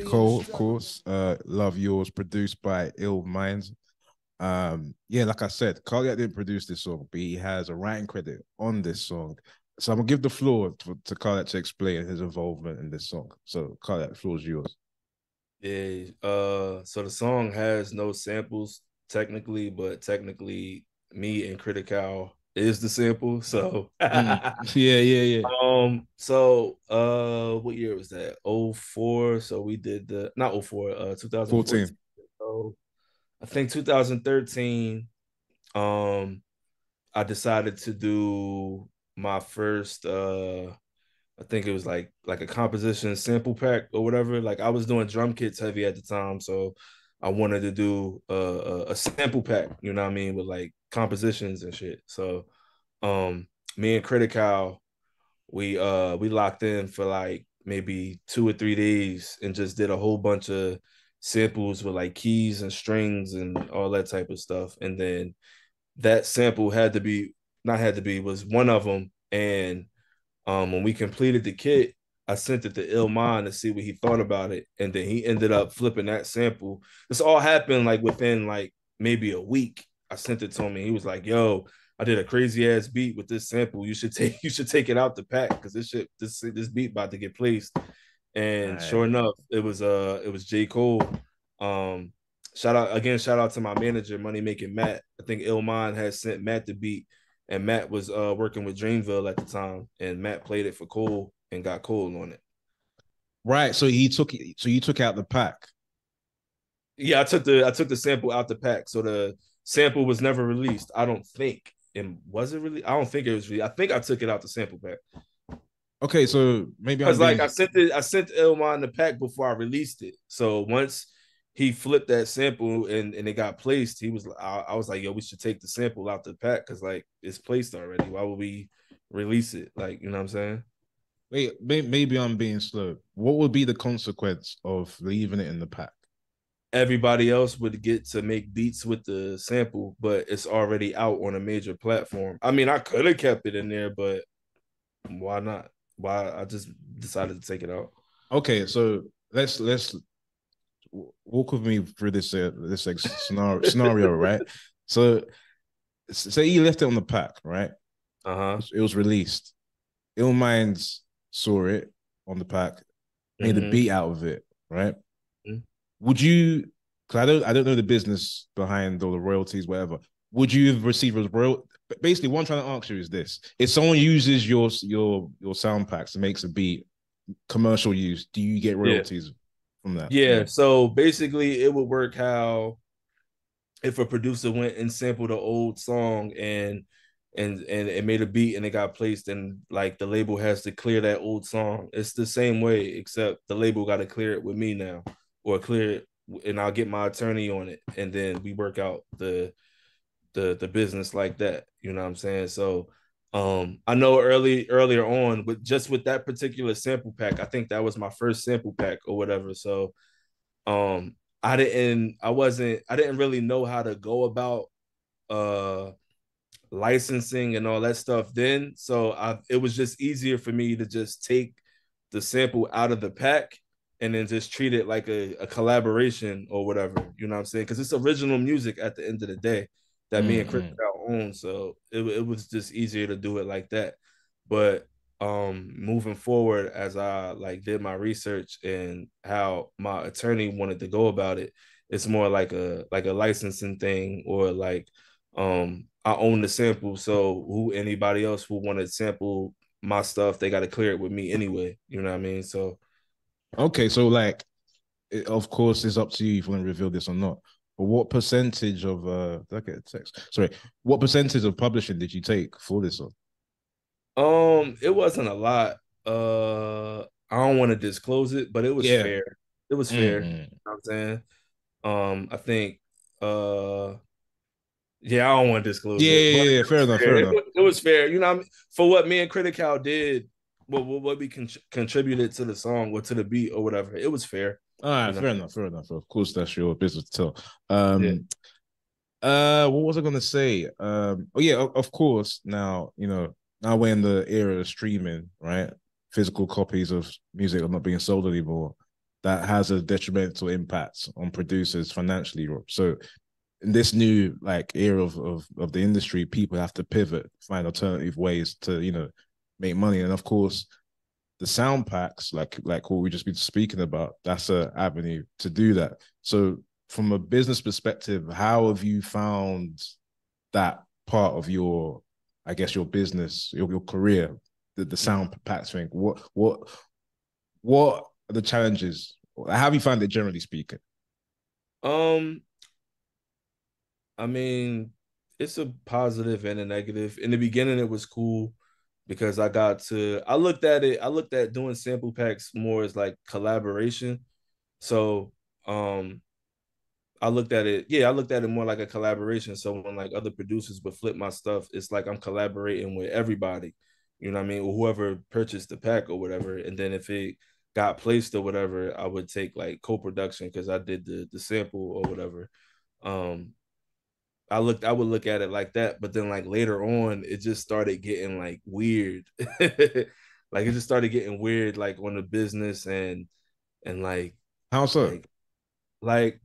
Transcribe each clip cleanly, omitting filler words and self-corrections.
J.Cole, of course. Love Yours, produced by Illmind. Yeah, like I said, Cardiak didn't produce this song, but he has a writing credit on this song. So I'm gonna give the floor to Cardiak to explain his involvement in this song. So Cardiak, the floor is yours. Yeah. So the song has no samples technically, but technically me and Critical is the sample. So Mm. Yeah, yeah, yeah. what year was that? Oh four. So we did the not oh four, 2014. 14. So I think 2013, um, I decided to do my first I think it was like a composition sample pack or whatever. Like I was doing drum kits heavy at the time, so I wanted to do a sample pack. You know what I mean, with like compositions and shit. So, me and Critical, we locked in for like maybe 2 or 3 days and just did a whole bunch of samples with like keys and strings and all that type of stuff. And then that sample had to be not had to be was one of them. And when we completed the kit, I sent it to Illmind to see what he thought about it, and then he ended up flipping that sample. This all happened like within like maybe a week. I sent it to him, and he was like, "Yo, I did a crazy ass beat with this sample. You should take it out the pack because this beat about to get placed." And Right. sure enough, it was J.Cole. Um, shout out to my manager, Money Making Matt. I think Illmind had sent Matt the beat, and Matt was working with Dreamville at the time, and Matt played it for Cole and got Cole on it. Right. So he took it. So you took out the pack. Yeah, I took the sample out the pack, so the sample was never released. I don't think. And was it really? I don't think it was really. I think I took it out the sample pack. Okay, so maybe I'm Because being like I sent Elmon the pack before I released it. So once he flipped that sample and it got placed, I was like, yo, we should take the sample out the pack because like it's placed already. Why would we release it? Like, you know what I'm saying? wait, maybe I'm being slow. What would be the consequence of leaving it in the pack? Everybody else would get to make beats with the sample, but it's already out on a major platform. I mean, I could have kept it in there, but why not? Why I just decided to take it out. Okay, so let's walk with me through this like, scenario, right? So say you left it on the pack, right? Uh-huh. It was released. Ill Minds saw it on the pack, made a Mm-hmm. beat out of it, right? Would you? Because I don't know the business behind all the royalties, whatever. Would you have received a royal? Basically, what I'm trying to ask you is this: if someone uses your sound packs and makes a beat, commercial use, do you get Yeah. royalties from that? Yeah. So basically it would work how if a producer went and sampled an old song and it made a beat and it got placed and like the label has to clear that old song. It's the same way, except the label got to clear it with me now or clear it and I'll get my attorney on it and then we work out the business like that. You know what I'm saying? So I know earlier on, but just with that particular sample pack, I think that was my first sample pack or whatever. So um I didn't really know how to go about uh licensing and all that stuff then. So it was just easier for me to just take the sample out of the pack and then just treat it like a collaboration or whatever. You know what I'm saying? Because it's original music at the end of the day that me and Chris Mm-hmm. own. So it was just easier to do it like that. But moving forward as I like did my research and how my attorney wanted to go about it, it's more like a licensing thing or like I own the sample, so who anybody else who want to sample my stuff, they got to clear it with me anyway. You know what I mean? So Okay, so like, of course, it's up to you if you want to reveal this or not. But what percentage of did I get a text? Sorry, what percentage of publishing did you take for this one? it wasn't a lot. I don't want to disclose it, but it was Yeah. fair. It was fair. You Mm-hmm. know what I'm saying? I think uh yeah, I don't want to disclose Yeah, it, but yeah, yeah. it Fair was enough. fair. Fair enough. It was fair. You know, what I mean? For what me and Critical did, what we contributed to the song or to the beat or whatever, it was fair. All You right, know, fair enough, fair enough. Of course, that's your business to tell. yeah. What was I gonna say? Oh yeah, of course. Now now we're in the era of streaming, right? Physical copies of music are not being sold anymore. that has a detrimental impact on producers financially. So in this new like era of the industry, people have to pivot, find alternative ways to, you know, make money. And of course, the sound packs, like what we just been speaking about, that's a avenue to do that. So from a business perspective, how have you found that part of your, I guess, your business, your career, the sound packs thing? What are the challenges? How have you found it, generally speaking? Um, I mean, it's a positive and a negative. In the beginning, it was cool because I looked at doing sample packs more as like collaboration. So um I looked at it more like a collaboration. So when like other producers would flip my stuff, it's like I'm collaborating with everybody, you know what I mean, or whoever purchased the pack or whatever. And then if it got placed or whatever, I would take like co-production because I did the sample or whatever. Um, I would look at it like that, but then like later on, it just started getting like weird. Like it just started getting weird, like on the business and How so? like like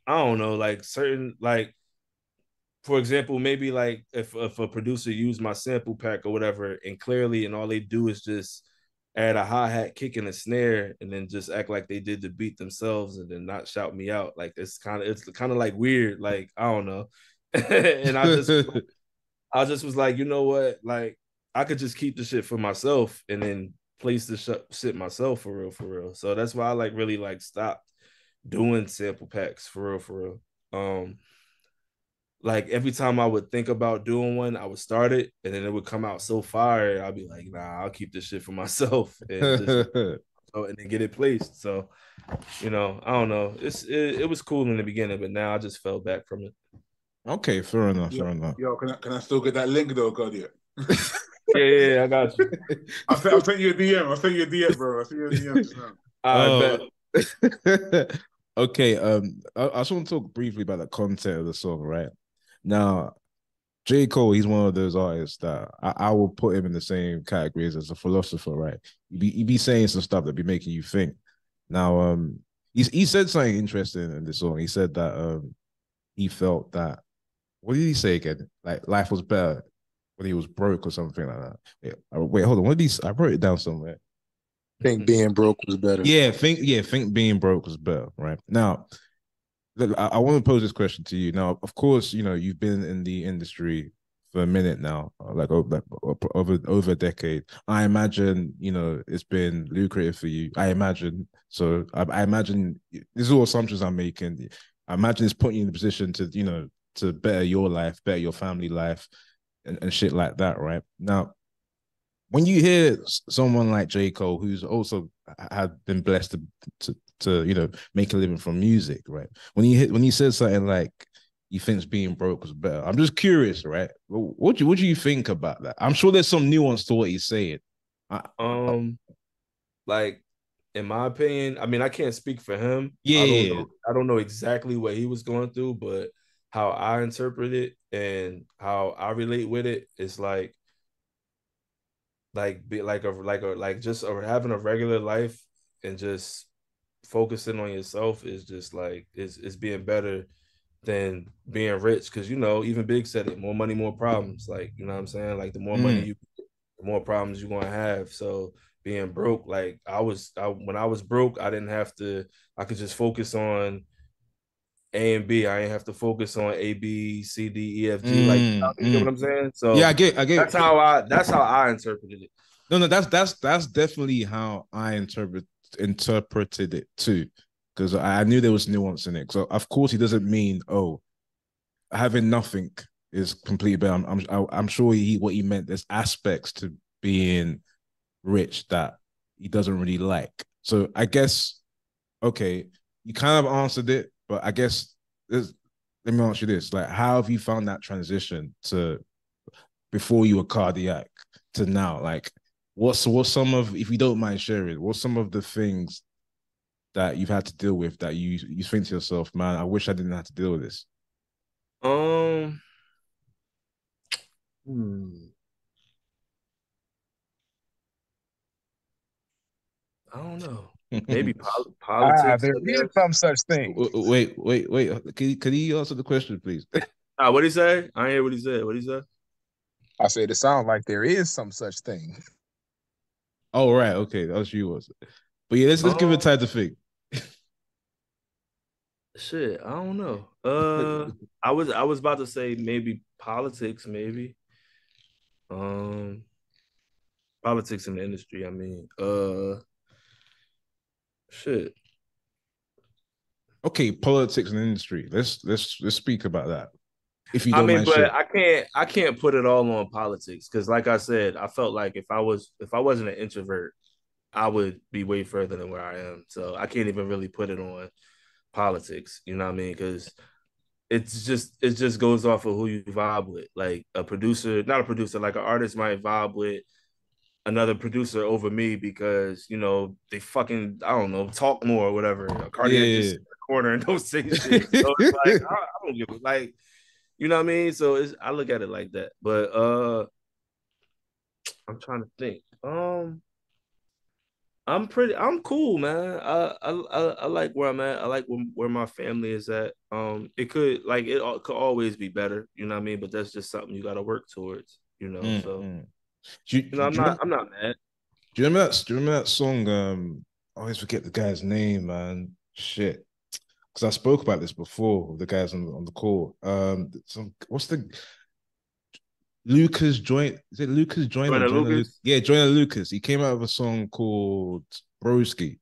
I don't know, like certain like for example, maybe like if a producer used my sample pack or whatever, and clearly and all they do is just add a hi-hat, kick and a snare, and then just act like they did the beat themselves and then not shout me out. Like it's kind of like weird. Like, I don't know. And I just was like, you know what? Like I could just keep the shit for myself and then place the shit myself for real, for real. So that's why I like really like stopped doing sample packs for real, for real. Like every time I would think about doing one, I would start it and then it would come out so fire. I'll be like, nah, I'll keep this shit for myself and just and then get it placed. So, you know, I don't know. It was cool in the beginning, but now I just fell back from it. Okay, fair enough, Yo, fair enough. yo, can I still get that link though, God? Yeah. Yeah, I got you. I sent you a DM. I sent you a DM, bro. I sent you a DM just now. I bet. Okay. I just want to talk briefly about the content of the song, right? Now, J.Cole, he's one of those artists that I will put him in the same categories as a philosopher, right? He be saying some stuff that be making you think. Now, he said something interesting in this song. He said that he felt that, what did he say again? Like life was better when he was broke or something like that. Wait, hold on. What did he? I wrote it down somewhere. Think being broke was better. Think being broke was better, right? Now, I want to pose this question to you. Now, of course, you know you've been in the industry for a minute now, like over a decade. I imagine you know it's been lucrative for you. I imagine so. I imagine these are all assumptions I'm making. I imagine it's putting you in the position to you know to better your life, better your family life, and shit like that, right? Now, when you hear someone like J. Cole, who's also had been blessed to you know make a living from music, right? When he says something like he thinks being broke was better, I'm just curious, right? What do you think about that? I'm sure there's some nuance to what he's saying. Um, like in my opinion, I mean, I can't speak for him. Yeah. I don't know exactly what he was going through, but how I interpret it and how I relate with it is be like just having a regular life and just focusing on yourself is just like is being better than being rich, because you know even Big said it, more money more problems, like you know what I'm saying, like the more money Mm. you, the more problems you're gonna have. So being broke, like when I was broke, I didn't have to, I could just focus on A and B. I ain't have to focus on A, B, C, D, E, F, G. Like, you get what I'm saying? Yeah, So I get. that's how I interpreted it. No, that's definitely how I interpreted it too, because I knew there was nuance in it. So of course he doesn't mean having nothing is completely bad. I'm sure what he meant. There's aspects to being rich that he doesn't really like. So I guess okay, you kind of answered it, but I guess let me ask you this: like, how have you found that transition to before you were cardiac to now? Like, what's some of, if you don't mind sharing, what's some of the things that you've had to deal with that you think to yourself, man, I wish I didn't have to deal with this? Um, hmm, I don't know. Maybe politics, There I is guess. some such thing. Wait. Could he answer the question, please? What'd he say? I ain't hear what he said. What'd he say? I said it sounds like there is some such thing. Oh, right. Okay. That's you, was it? But yeah, let's give it time to think. Shit, I don't know. I was about to say maybe politics, maybe. Politics in the industry. I mean, shit. Okay, politics and industry. Let's speak about that. If you I don't mean, mind but sharing. I can't put it all on politics because, like I said, I felt like if I wasn't an introvert, I would be way further than where I am. So I can't even really put it on politics. You know what I mean? Because it just goes off of who you vibe with. Like a producer, not a producer, like an artist might vibe with another producer over me because they fucking I don't know talk more or whatever. Cardiak just Yeah. sit in the corner and don't say shit. So it's like I don't give a like. You know what I mean? So I look at it like that. But I'm trying to think. I'm cool, man. I like where I'm at. I like where my family is at. It could always be better, you know what I mean? But that's just something you got to work towards, So, Mm. Do you remember? I'm not mad. Do you remember that song? I always forget the guy's name, man. Shit, because I spoke about this before with the guys on the call. What's the Lucas Joint? Is it Lucas Joyner? Joyner Joyner Lucas? Lucas. Yeah, Joyner Lucas. He came out with a song called Broski.